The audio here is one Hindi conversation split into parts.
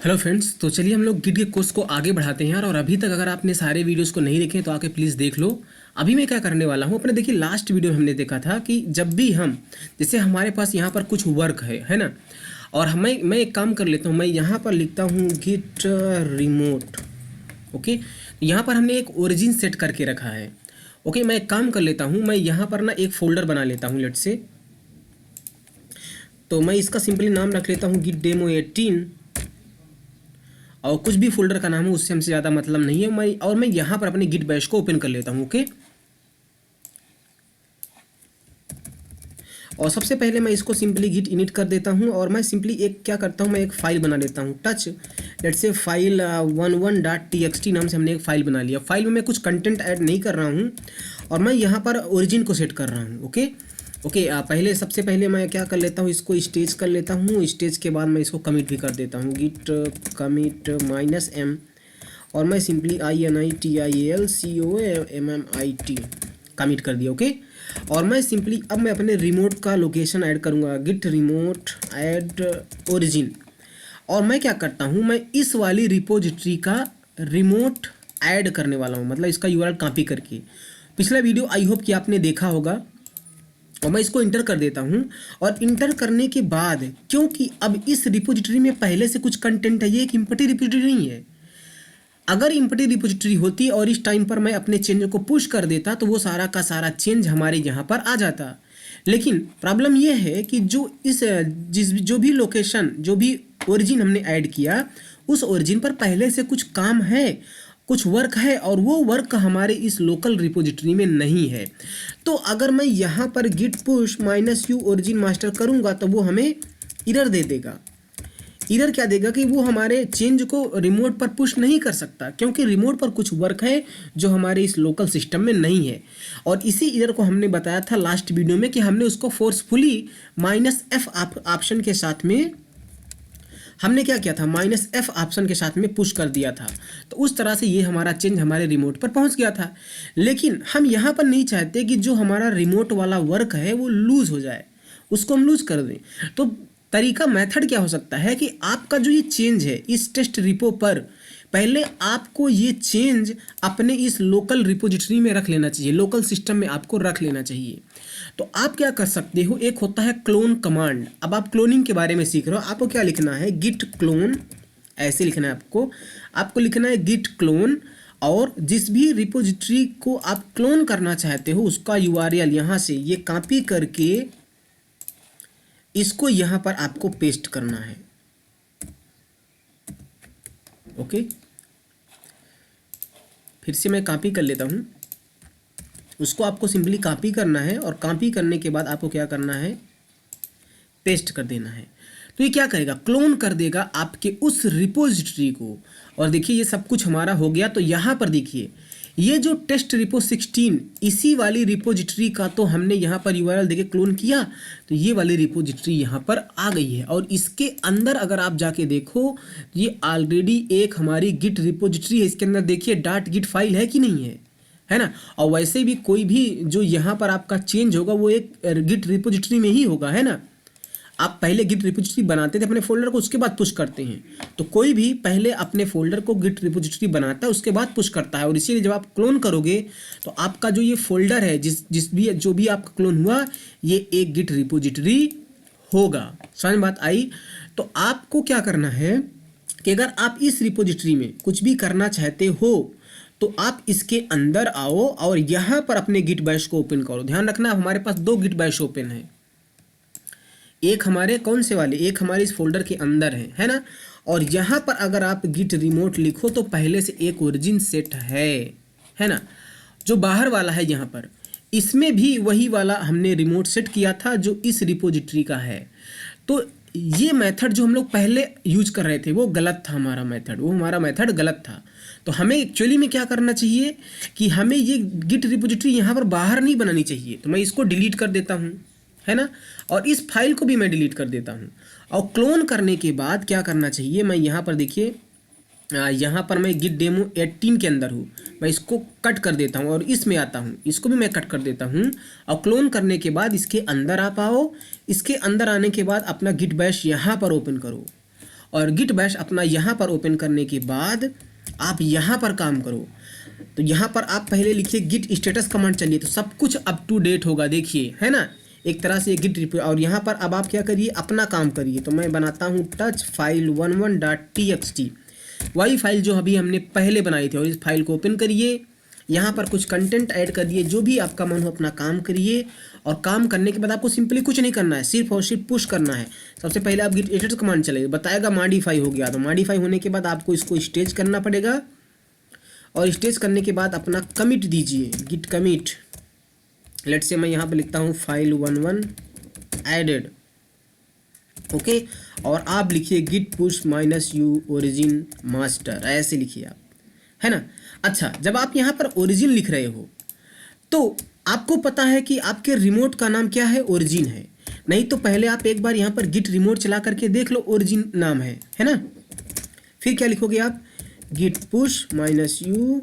हेलो फ्रेंड्स, तो चलिए हम लोग गिट के कोर्स को आगे बढ़ाते हैं यार। और अभी तक अगर आपने सारे वीडियोस को नहीं देखे तो आके प्लीज़ देख लो। अभी मैं क्या करने वाला हूँ, अपने देखिए लास्ट वीडियो में हमने देखा था कि जब भी हम जैसे हमारे पास यहाँ पर कुछ वर्क है ना, और मैं एक काम कर लेता हूँ, मैं यहाँ पर लिखता हूँ गिट रिमोट। ओके, यहाँ पर हमने एक ओरिजिन सेट करके रखा है। ओके, मैं एक काम कर लेता हूँ, मैं यहाँ पर ना एक फोल्डर बना लेता हूँ लेट से। तो मैं इसका सिंपली नाम रख लेता हूँ गिट डेमो 18, और कुछ भी फोल्डर का नाम हो उससे हमसे ज़्यादा मतलब नहीं है। मैं यहाँ पर अपने गिट बैश को ओपन कर लेता हूँ। ओके, और सबसे पहले मैं इसको सिंपली गिट इनिट कर देता हूँ, और मैं सिंपली एक क्या करता हूँ, मैं एक फाइल बना लेता हूँ टच लेट से फाइल 11.txt नाम से हमने एक फाइल बना लिया। फाइल में मैं कुछ कंटेंट ऐड नहीं कर रहा हूँ, और मैं यहाँ पर ओरिजिन को सेट कर रहा हूँ। ओके, पहले सबसे पहले मैं क्या कर लेता हूँ, इसको स्टेज कर लेता हूँ। स्टेज के बाद मैं इसको कमिट भी कर देता हूँ, गिट कमिट -m, और मैं सिंपली INITIALCOMMIT कमिट कर दिया। ओके, और मैं सिंपली अब मैं अपने रिमोट का लोकेशन ऐड करूँगा, गिट रिमोट ऐड ओरिजिन। और मैं क्या करता हूँ, मैं इस वाली रिपोजिटरी का रिमोट ऐड करने वाला हूँ, मतलब इसका URL कॉपी करके। पिछला वीडियो आई होप कि आपने देखा होगा, और मैं इसको इंटर कर देता हूँ। और इंटर करने के बाद, क्योंकि अब इस रिपोजिटरी में पहले से कुछ कंटेंट है, ये एक इम्पटी रिपोजिटरी नहीं है। अगर इम्पटी रिपोजिटरी होती और इस टाइम पर मैं अपने चेंज को पुश कर देता तो वो सारा का सारा चेंज हमारे यहाँ पर आ जाता। लेकिन प्रॉब्लम ये है कि जो भी लोकेशन, जो भी ओरिजिन हमने ऐड किया, उस ओरिजिन पर पहले से कुछ काम है, कुछ वर्क है, और वो वर्क हमारे इस लोकल रिपोजिटरी में नहीं है। तो अगर मैं यहाँ पर git push -u origin master करूँगा तो वो हमें इरर दे देगा। इरर क्या देगा कि वो हमारे चेंज को रिमोट पर पुश नहीं कर सकता, क्योंकि रिमोट पर कुछ वर्क है जो हमारे इस लोकल सिस्टम में नहीं है। और इसी इरर को हमने बताया था लास्ट वीडियो में कि हमने उसको फोर्सफुली -f ऑप्शन के साथ में हमने क्या किया था, -f ऑप्शन के साथ में पुश कर दिया था। तो उस तरह से ये हमारा चेंज हमारे रिमोट पर पहुंच गया था। लेकिन हम यहाँ पर नहीं चाहते कि जो हमारा रिमोट वाला वर्क है वो लूज़ हो जाए, उसको हम लूज़ कर दें। तो तरीका, मेथड क्या हो सकता है कि आपका जो ये चेंज है इस टेस्ट रिपो पर, पहले आपको ये चेंज अपने इस लोकल रिपोजिटरी में रख लेना चाहिए, लोकल सिस्टम में आपको रख लेना चाहिए। तो आप क्या कर सकते हो, एक होता है क्लोन कमांड। अब आप क्लोनिंग के बारे में सीख रहे हो, आपको क्या लिखना है, गिट क्लोन, ऐसे लिखना है आपको लिखना है गिट क्लोन। और जिस भी रिपोजिटरी को आप क्लोन करना चाहते हो उसका URL यहाँ से ये कॉपी करके इसको यहाँ पर आपको पेस्ट करना है। ओके, फिर से मैं कॉपी कर लेता हूँ। उसको आपको सिंपली कॉपी करना है, और कॉपी करने के बाद आपको क्या करना है, पेस्ट कर देना है। तो ये क्या करेगा, क्लोन कर देगा आपके उस रिपोजिटरी को। और देखिए ये सब कुछ हमारा हो गया। तो यहाँ पर देखिए ये जो टेस्ट रिपो 16, इसी वाली रिपोजिटरी का तो हमने यहाँ पर URL देके क्लोन किया, तो ये वाली रिपोजिटरी यहाँ पर आ गई है। और इसके अंदर अगर आप जाके देखो, ये ऑलरेडी एक हमारी गिट रिपोजिटरी है। इसके अंदर देखिए .git फाइल है कि नहीं है ना। और वैसे भी कोई भी जो यहाँ पर आपका चेंज होगा वो एक गिट रिपोजिटरी में ही होगा, है ना। आप पहले गिट रिपोजिटरी बनाते थे अपने फोल्डर को, उसके बाद पुश करते हैं। तो कोई भी पहले अपने फोल्डर को गिट रिपोजिटरी बनाता है, उसके बाद पुश करता है। और इसीलिए जब आप क्लोन करोगे तो आपका जो ये फोल्डर है, जो भी आपका क्लोन हुआ, ये एक गिट रिपोजिटरी होगा। समझ बात आई। तो आपको क्या करना है कि अगर आप इस रिपोजिटरी में कुछ भी करना चाहते हो तो आप इसके अंदर आओ और यहाँ पर अपने गिट बैश को ओपन करो। ध्यान रखना हमारे पास 2 गिट बैश ओपन है, एक हमारे कौन से वाले, एक हमारे इस फोल्डर के अंदर है ना। और यहाँ पर अगर आप गिट रिमोट लिखो तो पहले से एक ओरिजिन सेट है ना। जो बाहर वाला है यहाँ पर, इसमें भी वही वाला हमने रिमोट सेट किया था जो इस रिपोजिटरी का है। तो ये मेथड जो हम लोग पहले यूज कर रहे थे वो गलत था, हमारा मेथड गलत था। तो हमें एक्चुअली में क्या करना चाहिए कि हमें ये गिट रिपोजिटरी यहाँ पर बाहर नहीं बनानी चाहिए। तो मैं इसको डिलीट कर देता हूँ, है ना, और इस फाइल को भी मैं डिलीट कर देता हूँ। और क्लोन करने के बाद क्या करना चाहिए, मैं यहाँ पर देखिए, यहाँ पर मैं गिट डेमो 18 के अंदर हूँ, मैं इसको कट कर देता हूँ और इसमें आता हूँ, इसको भी मैं कट कर देता हूँ। और क्लोन करने के बाद इसके अंदर आप आओ, इसके अंदर आने के बाद अपना गिट बैश यहाँ पर ओपन करो। और गिट बैश अपना यहाँ पर ओपन करने के बाद आप यहाँ पर काम करो। तो यहाँ पर आप पहले लिखिए गिट स्टेटस कमांड चलिए, तो सब कुछ अप टू डेट होगा, देखिए है ना, एक तरह से गिट रिपोर्ट। और यहाँ पर अब आप क्या करिए, अपना काम करिए। तो मैं बनाता हूँ टच फाइल 11.txt, वही फाइल जो अभी हमने पहले बनाई थी, और इस फाइल को ओपन करिए। यहाँ पर कुछ कंटेंट ऐड कर दिए, जो भी आपका मन हो अपना काम करिए। और काम करने के बाद आपको सिंपली कुछ नहीं करना है, सिर्फ और सिर्फ पुश करना है। सबसे पहले आप गिट स्टेटस कमांड चलेगा, बताएगा मॉडिफाई हो गया, तो मॉडिफाई होने के बाद आपको इसको स्टेज करना पड़ेगा। और स्टेज करने के बाद अपना कमिट दीजिए, गिट कमिट। लेट से मैं यहाँ पर लिखता हूँ फाइल 11 एडेड, ओके। और आप लिखिए git push -u origin master, ऐसे लिखिए आप, है ना। अच्छा, जब आप यहाँ पर ओरिजिन लिख रहे हो तो आपको पता है कि आपके रिमोट का नाम क्या है, ओरिजिन है। नहीं तो पहले आप एक बार यहाँ पर गिट रिमोट चला करके देख लो, ओरिजिन नाम है ना। फिर क्या लिखोगे आप, git push -u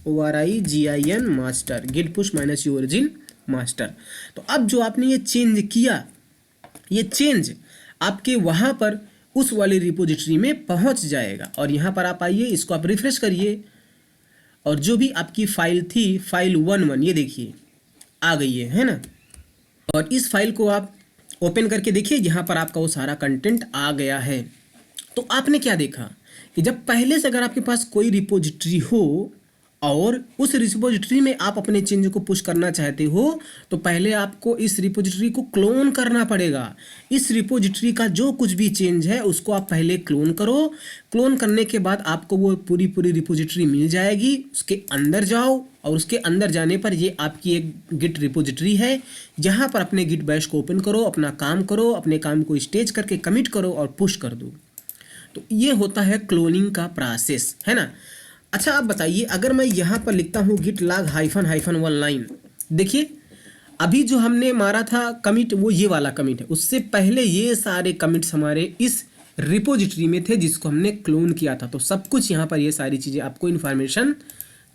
origin master, git push -u origin master. तो अब जो आपने ये चेंज किया, ये चेंज आपके वहाँ पर उस वाली रिपोजिटरी में पहुँच जाएगा। और यहाँ पर आप आइए, इसको आप रिफ्रेश करिए, और जो भी आपकी फाइल थी फाइल 11, ये देखिए आ गई है ना। और इस फाइल को आप ओपन करके देखिए, यहाँ पर आपका वो सारा कंटेंट आ गया है। तो आपने क्या देखा कि जब पहले से अगर आपके पास कोई रिपोजिटरी हो और उस रिपोजिटरी में आप अपने चेंज को पुश करना चाहते हो, तो पहले आपको इस रिपोजिटरी को क्लोन करना पड़ेगा। इस रिपोजिटरी का जो कुछ भी चेंज है उसको आप पहले क्लोन करो। क्लोन करने के बाद आपको वो पूरी रिपोजिटरी मिल जाएगी। उसके अंदर जाओ, और उसके अंदर जाने पर ये आपकी एक गिट रिपोजिटरी है, जहाँ पर अपने गिट बैश को ओपन करो, अपना काम करो, अपने काम को स्टेज करके कमिट करो और पुश कर दो। तो ये होता है क्लोनिंग का प्रोसेस, है ना। अच्छा, आप बताइए, अगर मैं यहाँ पर लिखता हूँ गिट लॉग -1 लाइन, देखिए अभी जो हमने मारा था कमिट, वो ये वाला कमिट है। उससे पहले ये सारे कमिट्स हमारे इस रिपोजिटरी में थे जिसको हमने क्लोन किया था। तो सब कुछ यहाँ पर ये सारी चीज़ें आपको इन्फॉर्मेशन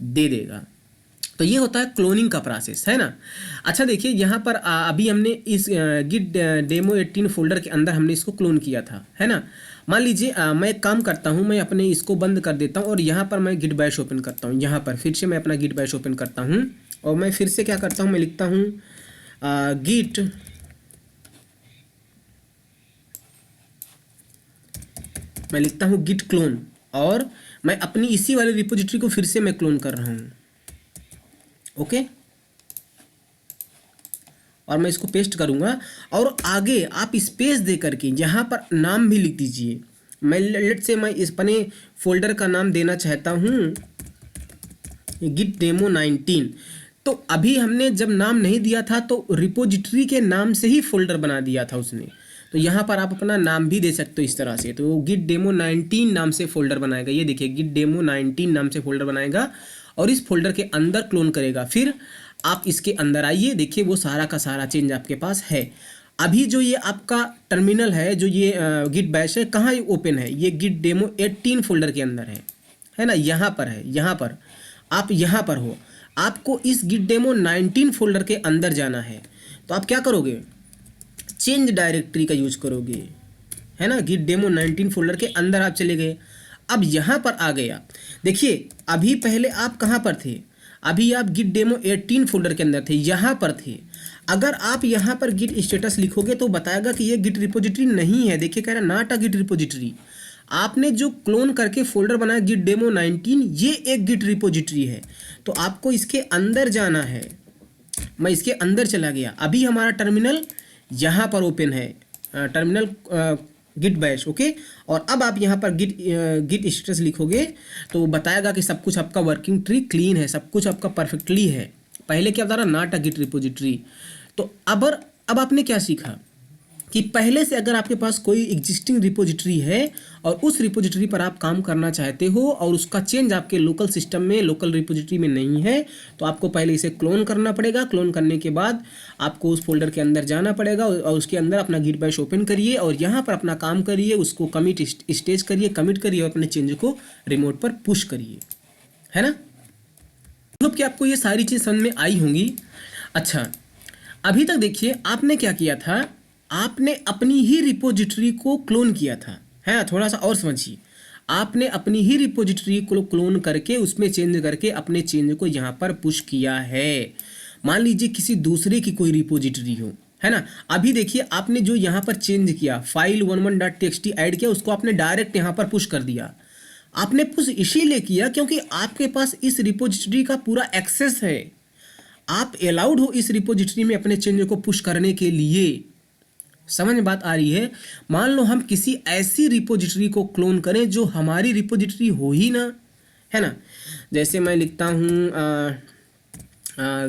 दे देगा। तो ये होता है क्लोनिंग का प्रोसेस, है ना। अच्छा देखिए, यहाँ पर अभी हमने इस गिट डेमो 18 फोल्डर के अंदर हमने इसको क्लोन किया था, है ना। मान लीजिए मैं एक काम करता हूँ, मैं अपने इसको बंद कर देता हूँ और यहाँ पर मैं गिट बैश ओपन करता हूँ। यहाँ पर फिर से मैं अपना गिट बैश ओपन करता हूँ और मैं फिर से क्या करता हूँ, मैं लिखता हूँ गिट गिट क्लोन, और मैं अपनी इसी वाले रिपोजिटरी को फिर से मैं क्लोन कर रहा हूँ, ओके। और मैं इसको पेस्ट करूंगा, और आगे आप स्पेस दे करके यहाँ पर नाम भी लिख दीजिए। मैं लेट से मैं इस अपने फोल्डर का नाम देना चाहता हूँ गिट डेमो 19। तो अभी हमने जब नाम नहीं दिया था तो रिपोजिटरी के नाम से ही फोल्डर बना दिया था उसने। तो यहाँ पर आप अपना नाम भी दे सकते हो इस तरह से। तो गिट डेमो 19 नाम से फोल्डर बनाएगा, ये देखिए गिट डेमो 19 नाम से फोल्डर बनाएगा और इस फोल्डर के अंदर क्लोन करेगा। फिर आप इसके अंदर आइए, देखिए वो सारा का सारा चेंज आपके पास है। अभी जो ये आपका टर्मिनल है, जो ये गिट बैश है, कहाँ ओपन है, ये गिट डेमो 18 फोल्डर के अंदर है ना, यहाँ पर है। यहाँ पर आप यहाँ पर हो, आपको इस गिट डेमो 19 फोल्डर के अंदर जाना है। तो आप क्या करोगे, चेंज डायरेक्टरी का यूज करोगे, है ना। गिट डेमो 19 फोल्डर के अंदर आप चले गए। अब यहाँ पर आ गए आप, देखिए अभी पहले आप कहाँ पर थे, अभी आप गिट डेमो 18 फोल्डर के अंदर थे, यहाँ पर थे। अगर आप यहाँ पर गिट स्टेटस लिखोगे तो बताएगा कि ये गिट रिपोजिटरी नहीं है। देखिए कह रहा है नॉट अ गिट रिपोजिटरी। आपने जो क्लोन करके फोल्डर बनाया गिट डेमो 19, ये एक गिट रिपोजिटरी है। तो आपको इसके अंदर जाना है। मैं इसके अंदर चला गया, अभी हमारा टर्मिनल यहाँ पर ओपन है, टर्मिनल गिट बैश, ओके। और अब आप यहाँ पर गिट स्टेटस लिखोगे तो बताएगा कि सब कुछ आपका वर्किंग ट्री क्लीन है, सब कुछ आपका परफेक्टली है। पहले क्या बता रहा, नॉट अ गिट रिपोजिटरी। तो अब आपने क्या सीखा कि पहले से अगर आपके पास कोई एग्जिस्टिंग रिपोजिटरी है और उस रिपोजिटरी पर आप काम करना चाहते हो और उसका चेंज आपके लोकल सिस्टम में, लोकल रिपोजिटरी में नहीं है, तो आपको पहले इसे क्लोन करना पड़ेगा। क्लोन करने के बाद आपको उस फोल्डर के अंदर जाना पड़ेगा और उसके अंदर अपना गिट बैश ओपन करिए और यहाँ पर अपना काम करिए, उसको कमिट स्टेज करिए, कमिट करिए और अपने चेंज को रिमोट पर पुश करिए, है ना। मतलब कि आपको ये सारी चीज़ समझ में आई होंगी। अच्छा, अभी तक देखिए आपने क्या किया था आपने अपनी ही रिपोजिटरी को क्लोन किया था, है। थोड़ा सा और समझिए, आपने अपनी ही रिपोजिटरी को क्लोन करके उसमें चेंज करके अपने चेंज को यहाँ पर पुश किया है। मान लीजिए किसी दूसरे की कोई रिपोजिटरी हो, है ना। अभी देखिए आपने जो यहाँ पर चेंज किया, फाइल 11.txt ऐड किया, उसको आपने डायरेक्ट यहाँ पर पुश कर दिया। आपने पुश इसीलिए किया क्योंकि आपके पास इस रिपोजिटरी का पूरा एक्सेस है, आप अलाउड हो इस रिपोजिटरी में अपने चेंज को पुश करने के लिए। समझ में बात आ रही है। मान लो हम किसी ऐसी रिपोजिटरी को क्लोन करें जो हमारी रिपोजिटरी हो ही ना, है ना। जैसे मैं लिखता हूँ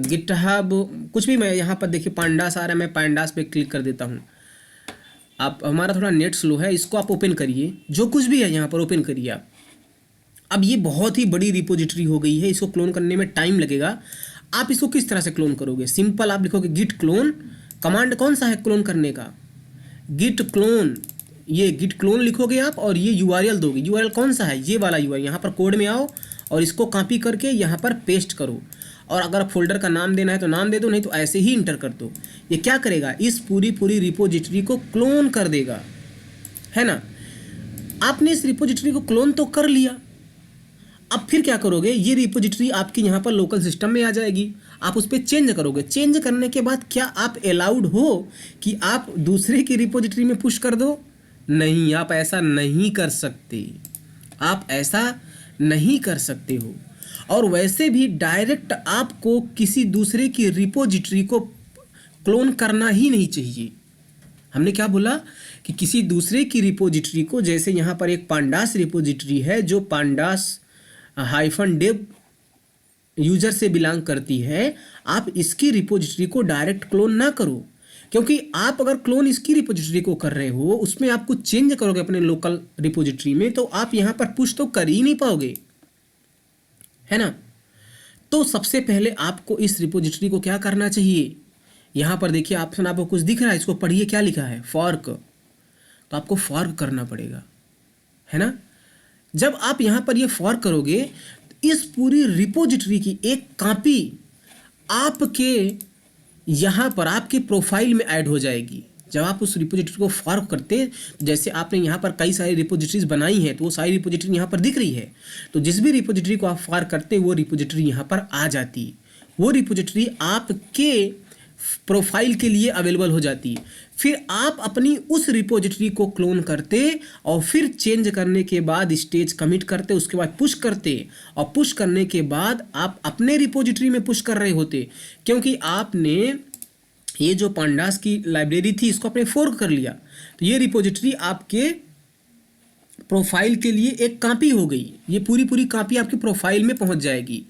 गिटहब कुछ भी, मैं यहाँ पर देखिए पांडास आ रहा है, मैं पांडास पे क्लिक कर देता हूँ। आप, हमारा थोड़ा नेट स्लो है, इसको आप ओपन करिए, जो कुछ भी है यहाँ पर ओपन करिए आप। अब ये बहुत ही बड़ी रिपोजिटरी हो गई है, इसको क्लोन करने में टाइम लगेगा। आप इसको किस तरह से क्लोन करोगे? सिंपल, आप लिखोगे गिट क्लोन। कमांड कौन सा है क्लोन करने का? Git clone. ये गिट क्लोन लिखोगे आप और ये यूआरएल दोगे। यूआरएल कौन सा है? ये वाला यूआरएल। यहाँ पर कोड में आओ और इसको कॉपी करके यहाँ पर पेस्ट करो, और अगर फोल्डर का नाम देना है तो नाम दे दो, नहीं तो ऐसे ही इंटर कर दो। ये क्या करेगा? इस पूरी रिपोजिटरी को क्लोन कर देगा, है ना। आपने इस रिपोजिटरी को क्लोन तो कर लिया, अब फिर क्या करोगे? ये रिपोजिटरी आपकी यहाँ पर लोकल सिस्टम में आ जाएगी, आप उस पर चेंज करोगे। चेंज करने के बाद क्या आप अलाउड हो कि आप दूसरे की रिपोजिटरी में पुश कर दो? नहीं, आप ऐसा नहीं कर सकते, आप ऐसा नहीं कर सकते हो। और वैसे भी डायरेक्ट आपको किसी दूसरे की रिपोजिटरी को क्लोन करना ही नहीं चाहिए। हमने क्या बोला कि किसी दूसरे की रिपोजिटरी को, जैसे यहाँ पर एक पांडास रिपोजिटरी है जो पांडास -dev यूजर से बिलोंग करती है, आप इसकी रिपोजिटरी को डायरेक्ट क्लोन ना करो, क्योंकि आप अगर क्लोन इसकी रिपोजिटरी को कर रहे हो, उसमें आप कुछ चेंज करोगे अपने लोकल रिपोजिटरी में, तो आप यहाँ पर पुश तो कर ही नहीं पाओगे, है ना। तो सबसे पहले आपको इस रिपोजिटरी को क्या करना चाहिए? यहाँ पर देखिए ऑप्शन आपको कुछ दिख रहा है, इसको पढ़िए, क्या लिखा है? फॉर्क। तो आपको फॉर्क करना पड़ेगा, है ना। जब आप यहाँ पर ये फॉर्क करोगे, इस पूरी रिपोजिटरी की एक कॉपी आपके यहाँ पर आपके प्रोफाइल में ऐड हो जाएगी। जब आप उस रिपोजिटरी को फॉर्क करते, जैसे आपने यहाँ पर कई सारी रिपोजिटरीज बनाई हैं, तो वो सारी रिपोजिटरी यहाँ पर दिख रही है, तो जिस भी रिपोजिटरी को आप फॉर्क करते हैं वो रिपोजिटरी यहाँ पर आ जाती है, वो रिपोजिटरी आपके प्रोफाइल के लिए अवेलेबल हो जाती है। फिर आप अपनी उस रिपोजिटरी को क्लोन करते और फिर चेंज करने के बाद स्टेज कमिट करते, उसके बाद पुश करते, और पुश करने के बाद आप अपने रिपोजिटरी में पुश कर रहे होते, क्योंकि आपने ये जो पांडास की लाइब्रेरी थी इसको आपने फोर्क कर लिया, तो ये रिपोजिटरी आपके प्रोफाइल के लिए एक कॉपी हो गई। ये पूरी कॉपी आपके प्रोफाइल में पहुंच जाएगी।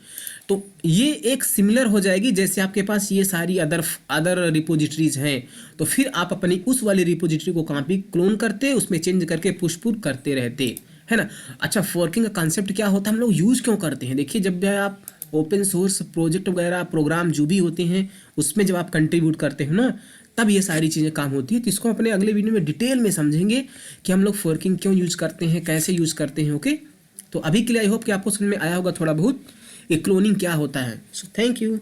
तो ये एक सिमिलर हो जाएगी जैसे आपके पास ये सारी अदर रिपोजिटरीज हैं, तो फिर आप अपनी उस वाली रिपोजिटरी को कॉपी क्लोन करते, उसमें चेंज करके पुश पुल करते रहते, है ना। अच्छा, फोर्किंग का कॉन्सेप्ट क्या होता है, हम लोग यूज़ क्यों करते हैं? देखिए, जब भी आप ओपन सोर्स प्रोजेक्ट वगैरह प्रोग्राम जो भी होते हैं उसमें जब आप कंट्रीब्यूट करते हो ना, तब ये सारी चीज़ें काम होती है। तो इसको अपने अगले वीडियो में डिटेल में समझेंगे कि हम लोग फोर्किंग क्यों यूज़ करते हैं, कैसे यूज़ करते हैं। ओके, तो अभी के लिए आई होप कि आपको समझ में आया होगा थोड़ा बहुत ये क्लोनिंग क्या होता है। So thank you.